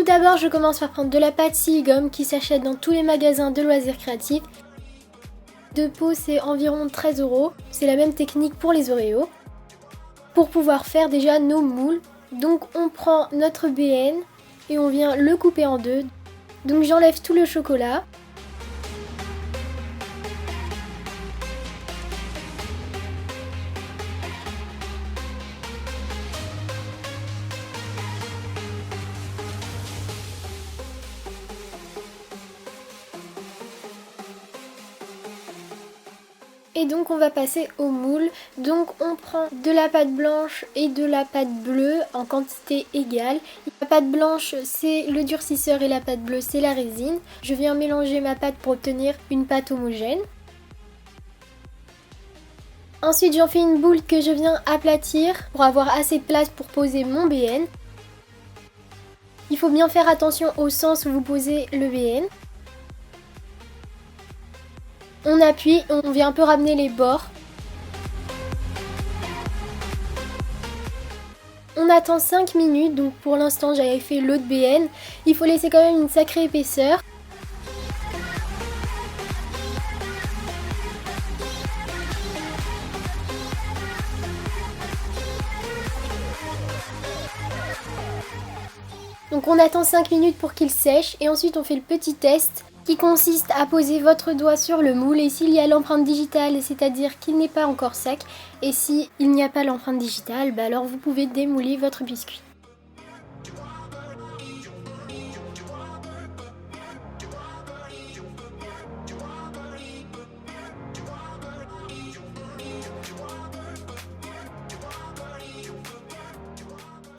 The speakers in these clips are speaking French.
d'abord, je commence par prendre de la pâte Siligum qui s'achète dans tous les magasins de loisirs créatifs. De pot, c'est environ 13 €. C'est la même technique pour les Oreos. Pour pouvoir faire déjà nos moules, donc on prend notre BN et on vient le couper en deux. Donc j'enlève tout le chocolat. Et donc on va passer au moule. Donc on prend de la pâte blanche et de la pâte bleue en quantité égale. La pâte blanche c'est le durcisseur et la pâte bleue c'est la résine. Je viens mélanger ma pâte pour obtenir une pâte homogène. Ensuite j'en fais une boule que je viens aplatir pour avoir assez de place pour poser mon BN. Il faut bien faire attention au sens où vous posez le BN. On appuie, on vient un peu ramener les bords. On attend 5 minutes, donc pour l'instant j'avais fait l'autre BN. Il faut laisser quand même une sacrée épaisseur. Donc on attend 5 minutes pour qu'il sèche et ensuite on fait le petit test qui consiste à poser votre doigt sur le moule et s'il y a l'empreinte digitale, c'est-à-dire qu'il n'est pas encore sec, et s'il n'y a pas l'empreinte digitale, alors vous pouvez démouler votre biscuit.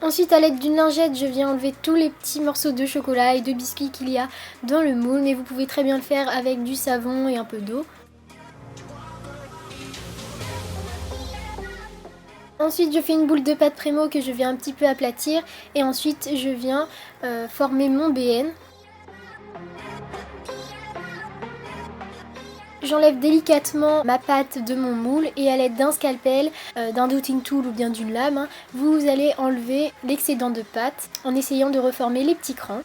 Ensuite, à l'aide d'une lingette, je viens enlever tous les petits morceaux de chocolat et de biscuits qu'il y a dans le moule, mais vous pouvez très bien le faire avec du savon et un peu d'eau. Ensuite, je fais une boule de pâte Prémo que je viens un petit peu aplatir et ensuite je viens former mon BN. J'enlève délicatement ma pâte de mon moule et à l'aide d'un scalpel, d'un dotting tool ou bien d'une lame, vous allez enlever l'excédent de pâte en essayant de reformer les petits crans.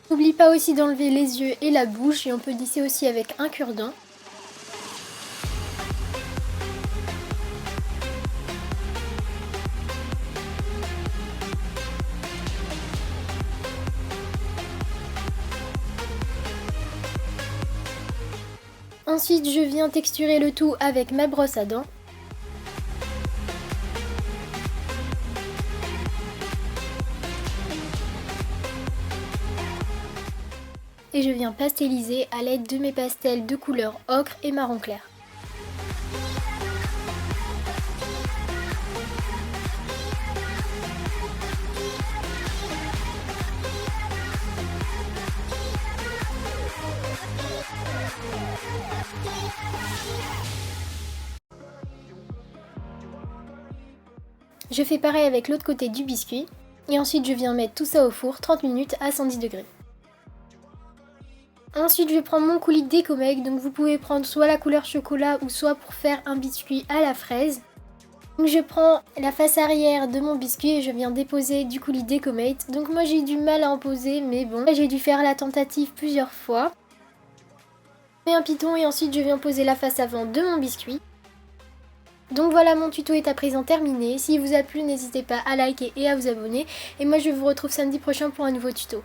N'oublie pas aussi d'enlever les yeux et la bouche et on peut lisser aussi avec un cure-dent. Ensuite, je viens texturer le tout avec ma brosse à dents. Et je viens pastelliser à l'aide de mes pastels de couleur ocre et marron clair. Je fais pareil avec l'autre côté du biscuit et ensuite je viens mettre tout ça au four 30 minutes à 110 degrés. Ensuite je vais prendre mon coulis Decomake, donc vous pouvez prendre soit la couleur chocolat ou soit pour faire un biscuit à la fraise. Donc je prends la face arrière de mon biscuit et je viens déposer du coulis Decomake. Donc moi j'ai eu du mal à en poser mais bon, j'ai dû faire la tentative plusieurs fois. Je mets un piton et ensuite je viens poser la face avant de mon biscuit. Donc voilà, mon tuto est à présent terminé. S'il vous a plu, n'hésitez pas à liker et à vous abonner. Et moi je vous retrouve samedi prochain pour un nouveau tuto.